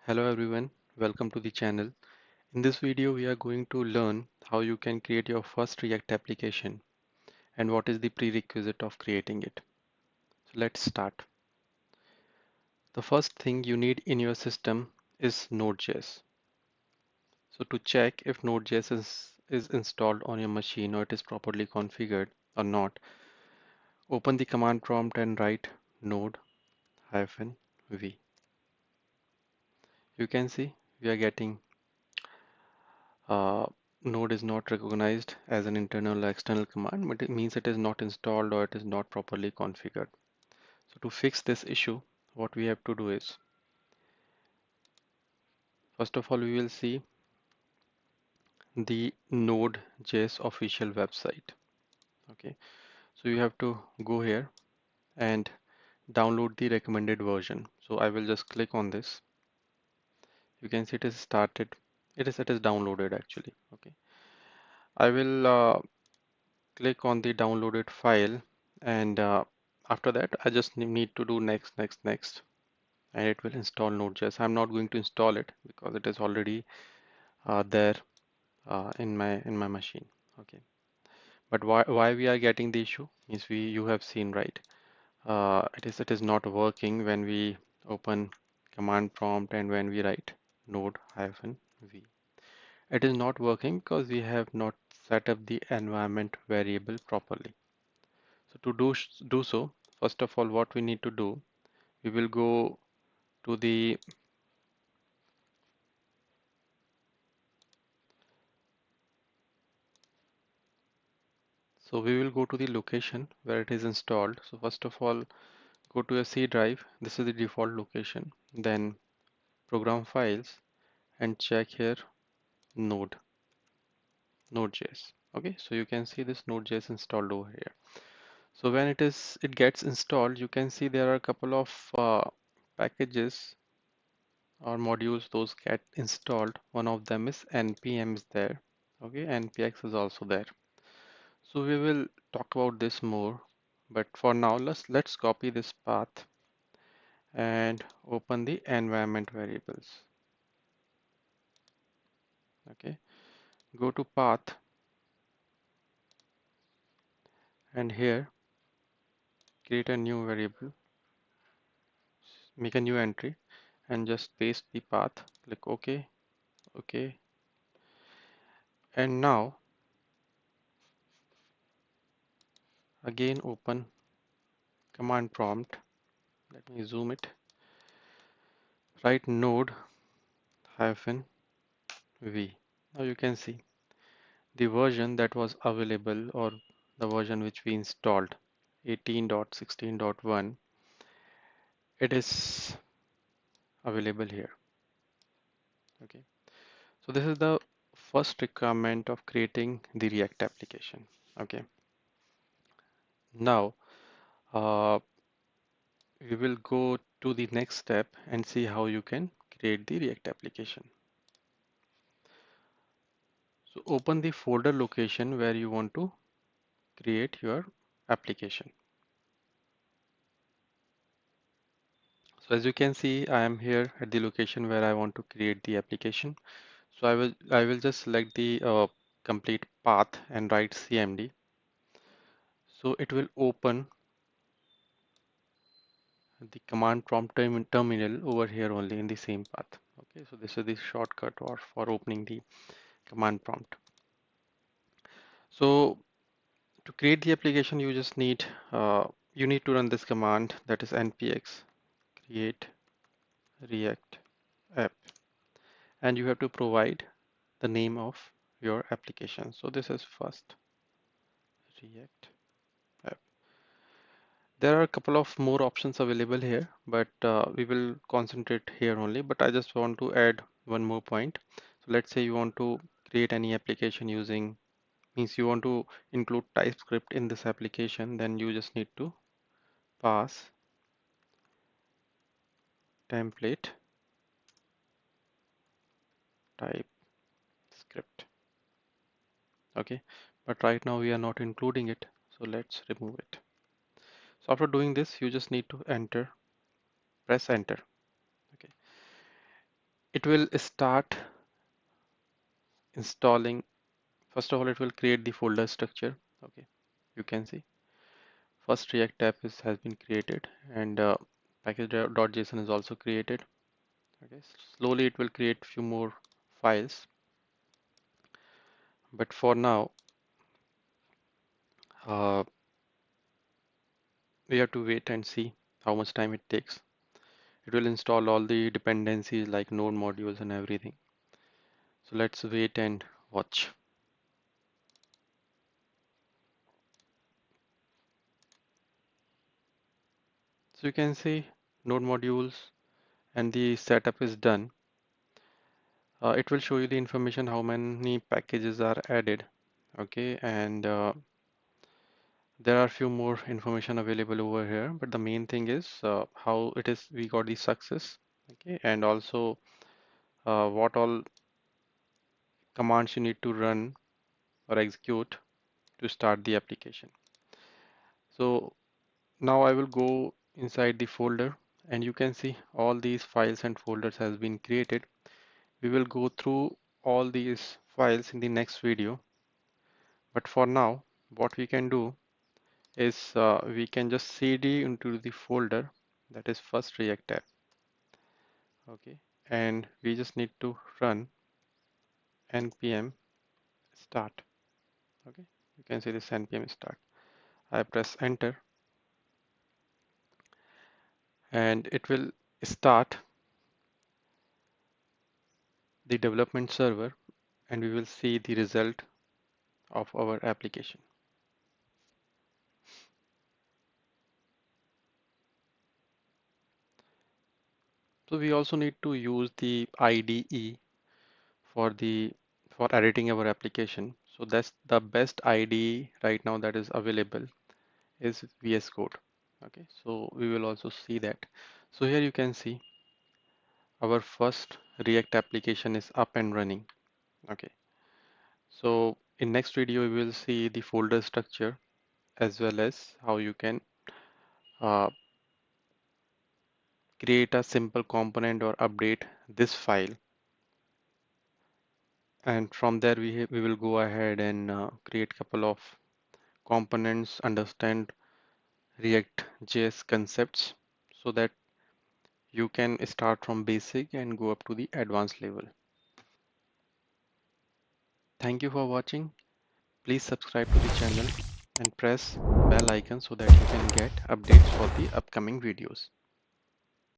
Hello everyone, welcome to the channel. In this video, we are going to learn how you can create your first React application and what is the prerequisite of creating it. So let's start. The first thing you need in your system is Node.js. So to check if Node.js is installed on your machine or it is properly configured or not, open the command prompt and write node-v. You can see we are getting uh, node is not recognized as an internal or external command, but it means it is not installed or it is not properly configured. So to fix this issue, what we have to do is, first of all, we will see the Node.js official website. Okay, so you have to go here and download the recommended version. So I will just click on this. You can see it is started. It is downloaded actually. Okay, I will click on the downloaded file and after that I just need to do next and it will install Node.js. I'm not going to install it because it is already there in my machine. Okay, but why we are getting the issue is you have seen, right, it is not working when we open command prompt and when we write node-v. It is not working because we have not set up the environment variable properly. So to do so, first of all, what we need to do, we will go to the so we will go to the location where it is installed. So first of all, go to your C drive. This is the default location. Then program files and check here node.js. Okay, so you can see this node.js installed over here. So when it gets installed, you can see there are a couple of packages or modules those get installed. One of them is npm is there. Okay, npx is also there. So we will talk about this more, but for now let's copy this path and open the environment variables. Okay, go to path and here create a new variable, make a new entry and just paste the path, click OK, OK, and now again open command prompt. Let me zoom it. Write node hyphen v. Now you can see the version that was available or the version which we installed 18.16.1, it is available here. Okay, so this is the first requirement of creating the React application. Okay, now uh, we will go to the next step and see how you can create the React application. So open the folder location where you want to create your application. So as you can see, I am here at the location where I want to create the application. So I will just select the complete path and write cmd. So it will open the command prompt terminal over here only in the same path. Okay, so this is the shortcut or for opening the command prompt. So to create the application, you just need you need to run this command, that is npx create react app, and you have to provide the name of your application. So this is first react app. There are a couple of more options available here, but we will concentrate here only. But I just want to add one more point. So let's say you want to create any application using, means you want to include TypeScript in this application, then you just need to pass template TypeScript. Okay, but right now we are not including it, so let's remove it. So after doing this, you just need to press enter. Okay, it will start installing. First of all, it will create the folder structure. Okay, you can see first React app has been created, and package.json is also created. Okay, slowly it will create few more files, but for now uh, we have to wait and see how much time it takes. It will install all the dependencies like node modules and everything. So let's wait and watch. So you can see node modules and the setup is done. It will show you the information how many packages are added. Okay, and there are few more information available over here, but the main thing is how it is we got the success. Okay, and also what all commands you need to run or execute to start the application. So now I will go inside the folder, and you can see all these files and folders has been created. We will go through all these files in the next video, but for now what we can do is we can just cd into the folder that is first React app. Okay, and we just need to run npm start. Okay, you can see this npm start. I press enter, and it will start the development server, and we will see the result of our application. So we also need to use the IDE for the for editing our application. So that's the best IDE right now that is available is VS Code. Okay, so we will also see that. So here you can see our first React application is up and running. Okay, so in next video we will see the folder structure as well as how you can uh, create a simple component or update this file, and from there we will go ahead and create couple of components, understand React JS concepts so that you can start from basic and go up to the advanced level. Thank you for watching. Please subscribe to the channel and press bell icon so that you can get updates for the upcoming videos.